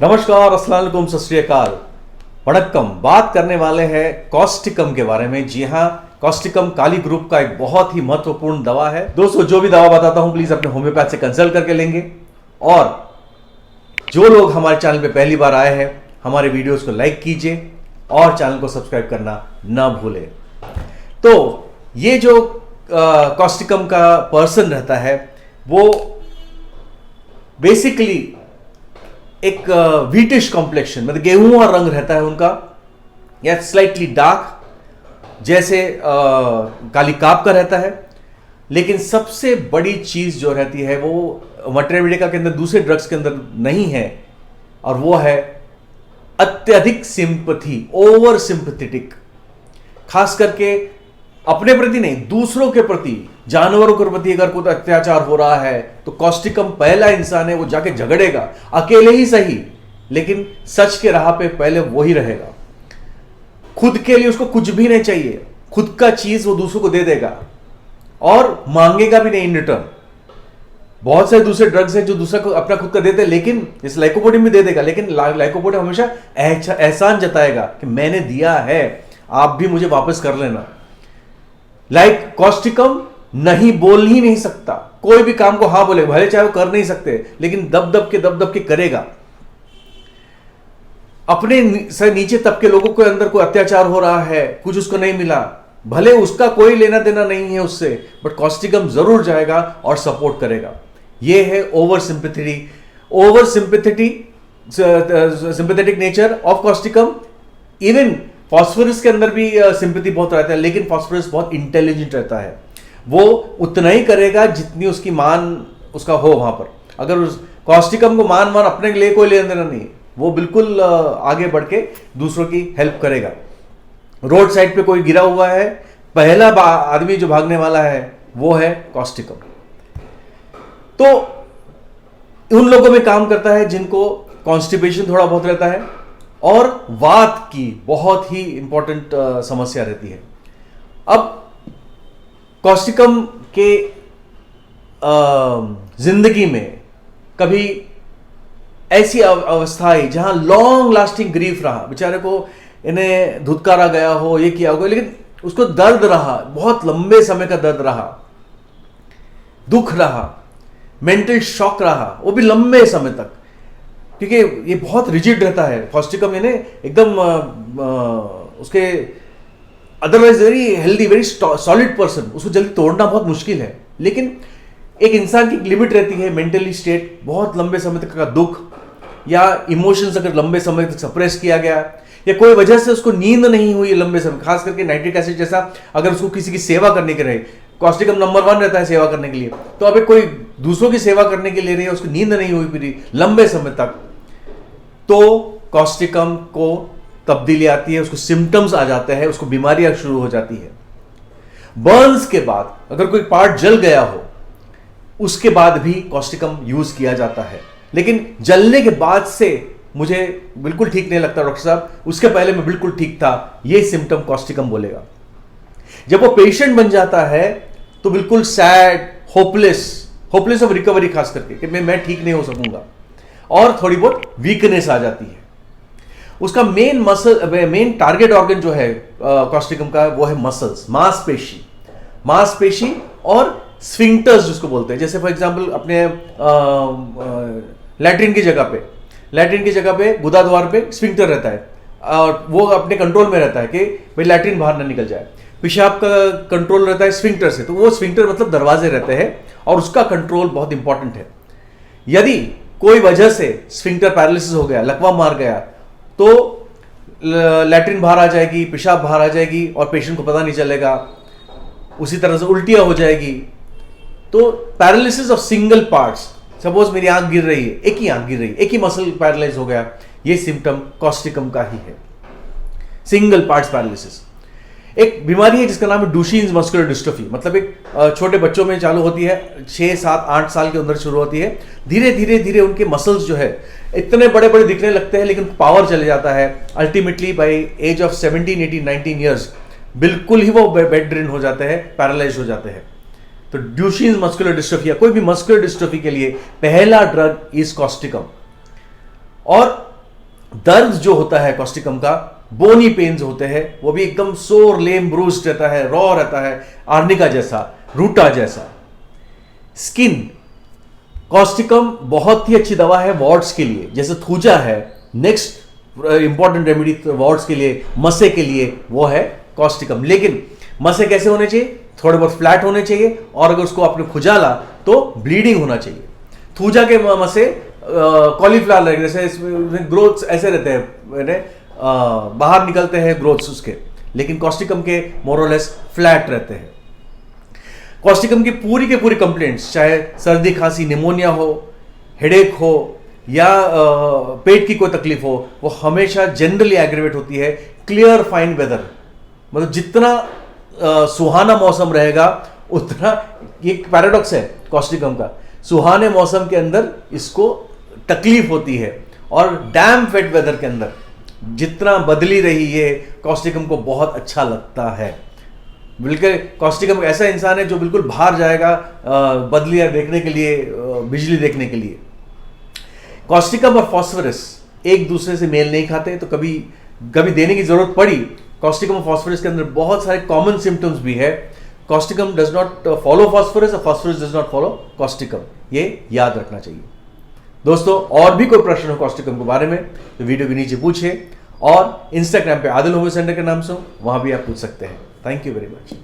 नमस्कार, अस्सलाम वालेकुम, सत श्री अकाल, वणक्कम। बात करने वाले हैं कॉस्टिकम के बारे में। जी हाँ, कॉस्टिकम काली ग्रुप का एक बहुत ही महत्वपूर्ण दवा है। दोस्तों, जो भी दवा बताता हूं प्लीज अपने होम्योपैथ से कंसल्ट करके लेंगे। और जो लोग हमारे चैनल पे पहली बार आए हैं, हमारे वीडियोस को लाइक कीजिए और चैनल को सब्सक्राइब करना ना भूलें। तो ये जो कॉस्टिकम का पर्सन रहता है वो बेसिकली एक व्हीटिश कॉम्प्लेक्शन, मतलब गेहूं रंग रहता है उनका, या स्लाइटली डार्क जैसे काली काप का रहता है। लेकिन सबसे बड़ी चीज जो रहती है वो मटेरिया के अंदर दूसरे ड्रग्स के अंदर नहीं है, और वो है अत्यधिक सिंपथी, ओवर सिंपथेटिक। खास करके अपने प्रति नहीं, दूसरों के प्रति, जानवरों के प्रति अगर कोई अत्याचार हो रहा है तो कॉस्टिकम पहला इंसान है, वो जाके झगड़ेगा, अकेले ही सही, लेकिन सच के राह पे पहले वो ही रहेगा। खुद के लिए उसको कुछ भी नहीं चाहिए, खुद का चीज वो दूसरों को दे देगा और मांगेगा भी नहीं इन रिटर्न। बहुत सारे दूसरे ड्रग्स हैं जो दूसरा को अपना खुद का देते हैं, लेकिन इस लाइकोपोडियम भी दे देगा, लेकिन लाइकोपोडियम हमेशा एहसान जताएगा कि मैंने दिया है, आप भी मुझे वापस कर लेना। लाइक कॉस्टिकम नहीं, बोल ही नहीं सकता, कोई भी काम को हाँ बोले, भले चाहे वो कर नहीं सकते, लेकिन दब दब के करेगा। अपने से नीचे तबके लोगों के अंदर कोई अत्याचार हो रहा है, कुछ उसको नहीं मिला, भले उसका कोई लेना देना नहीं है उससे, बट कॉस्टिकम जरूर जाएगा और सपोर्ट करेगा। यह है over sympathetic nature of Causticum. Even phosphorus के अंदर भी सिंपैथी बहुत रहता है, लेकिन फास्फोरस बहुत इंटेलिजेंट रहता है, वो उतना ही करेगा जितनी उसकी मान उसका हो वहां पर। अगर उस कॉस्टिकम को मान अपने लिए कोई लेना देना नहीं, वो बिल्कुल आगे बढ़ के दूसरों की हेल्प करेगा। रोड साइड पे कोई गिरा हुआ है, पहला आदमी जो भागने वाला है वो है कॉस्टिकम। तो उन लोगों में काम करता है जिनको कॉन्स्टिपेशन थोड़ा बहुत रहता है और वात की बहुत ही इंपॉर्टेंट समस्या रहती है। अब कॉस्टिकम के जिंदगी में कभी ऐसी अवस्था आई जहां लॉन्ग लास्टिंग ग्रीफ रहा, बेचारे को इन्हें धुतकारा गया हो, ये किया होगा, लेकिन उसको दर्द रहा, बहुत लंबे समय का दर्द रहा, दुख रहा, मेंटल शॉक रहा, वो भी लंबे समय तक, क्योंकि ये बहुत रिजिड रहता है कॉस्टिकम, यानी एकदम उसके otherwise very healthy, very solid person, उसको जल्दी तोड़ना बहुत मुश्किल है। लेकिन एक इंसान की लिमिट रहती है, मेंटली स्टेट, बहुत लंबे समय तक का दुख या इमोशंस अगर लंबे समय तक सप्रेस किया गया, या कोई वजह से उसको नींद नहीं हुई लंबे समय, खास करके नाइट्रिक एसिड जैसा, अगर उसको किसी की सेवा करने के रहे, कॉस्टिकम नंबर 1 रहता है सेवा करने के लिए, तो अभी कोई दूसरों की सेवा करने के लिए रही है, उसको नींद नहीं हुई फिर लंबे समय तक, तो कॉस्टिकम को तब्दीली आती है, उसको सिम्टम्स आ जाते हैं, उसको बीमारियां शुरू हो जाती है। बर्न्स के बाद अगर कोई पार्ट जल गया हो, उसके बाद भी कॉस्टिकम यूज किया जाता है, लेकिन जलने के बाद से मुझे बिल्कुल ठीक नहीं लगता डॉक्टर साहब, उसके पहले मैं बिल्कुल ठीक था, ये सिम्टम कॉस्टिकम बोलेगा। जब वो पेशेंट बन जाता है तो बिल्कुल सैड, होपलेस ऑफ रिकवरी, खास करके कि मैं ठीक नहीं हो सकूंगा, और थोड़ी बहुत वीकनेस आ जाती है। उसका मेन टारगेट ऑर्गन जो है कॉस्टिकम का, वो है मसल्स, मांसपेशी और स्फिंक्टर्स जिसको बोलते हैं। जैसे फॉर एग्जांपल अपने लैट्रिन की जगह पे गुदाद्वार पे स्फिंक्टर रहता है, और वो अपने कंट्रोल में रहता है कि भाई लैट्रिन बाहर ना निकल जाए। पेशाब का कंट्रोल रहता है स्फिंक्टर से, तो वो स्फिंक्टर मतलब दरवाजे रहते हैं, और उसका कंट्रोल बहुत इंपॉर्टेंट है। यदि कोई वजह से स्फिंक्टर पैरालिसिस हो गया, लकवा मार गया, तो लैट्रिन बाहर आ जाएगी, पेशाब बाहर आ जाएगी, और पेशेंट को पता नहीं चलेगा। उसी तरह से उल्टियां हो जाएगी। तो paralysis of single parts, suppose मेरी आंख गिर रही है, एक ही आंख गिर रही है, एक ही मसल पैरालाइज हो गया, ये सिम्टम कॉस्टिकम का ही है, सिंगल पार्ट्स पैरालिसिस। एक बीमारी है जिसका नाम है डुशीन्स मस्कुलर डिस्ट्रोफी, मतलब एक छोटे बच्चों में चालू होती है, 6, 7, 8 साल के अंदर शुरू होती है। धीरे धीरे उनके मसल्स जो है इतने बड़े बड़े दिखने लगते हैं, लेकिन पावर चले जाता है। Ultimately by age of 17, 18, 19 years बिल्कुल ही वो बेड रिन हो जाते हैं, पैरालाइज हो जाते हैं। तो ड्यूशेन्स मस्कुलर डिस्ट्रोफी या कोई भी मस्कुलर डिस्ट्रोफी के लिए पहला ड्रग इज कॉस्टिकम। और दर्द जो होता है कॉस्टिकम का, बोनी पेन्स होते हैं, वो भी एकदम सोर लेम ब्रूस्ड रहता है, रॉ रहता है, आर्निका जैसा, रूटा जैसा। स्किन, कॉस्टिकम बहुत ही अच्छी दवा है वार्ड्स के लिए, जैसे थूजा है। नेक्स्ट इंपॉर्टेंट रेमेडी वार्ड्स के लिए, मसे के लिए, वो है कॉस्टिकम। लेकिन मसे कैसे होने चाहिए? थोड़े बहुत फ्लैट होने चाहिए, और अगर उसको आपने खुजाला तो ब्लीडिंग होना चाहिए। थूजा के मसे कॉलीफ्लावर जैसे, इसमें ग्रोथ्स ऐसे रहते हैं, बाहर निकलते हैं ग्रोथ्स उसके, लेकिन कॉस्टिकम के मोरलेस फ्लैट रहते हैं। कॉस्टिकम की के पूरी कंप्लेंट्स, चाहे सर्दी खांसी निमोनिया हो, हेडेक हो, या पेट की कोई तकलीफ हो, वो हमेशा जनरली एग्रीवेट होती है क्लियर फाइन वेदर। मतलब जितना सुहाना मौसम रहेगा उतना, ये पैराडॉक्स है कॉस्टिकम का, सुहाने मौसम के अंदर इसको तकलीफ होती है, और डैम वेट वेदर के अंदर जितना बदली रही ये कॉस्टिकम को बहुत अच्छा लगता है। बिल्कुल कॉस्टिकम ऐसा इंसान है जो बिल्कुल बाहर जाएगा बदलियां देखने के लिए, बिजली देखने के लिए। कॉस्टिकम और फॉस्फोरस एक दूसरे से मेल नहीं खाते, तो कभी कभी देने की जरूरत पड़ी। कॉस्टिकम और फॉस्फोरस के अंदर बहुत सारे कॉमन सिम्टम्स भी है। Causticum does not follow phosphorus और phosphorus does not follow causticum, ये याद रखना चाहिए। दोस्तों, और भी कोई प्रश्न हो कॉस्टिकम के बारे में तो वीडियो के नीचे पूछिए, और इंस्टाग्राम पे आदिल होम्यो सेंटर के नाम से वहां भी आप पूछ सकते हैं। Thank you very much.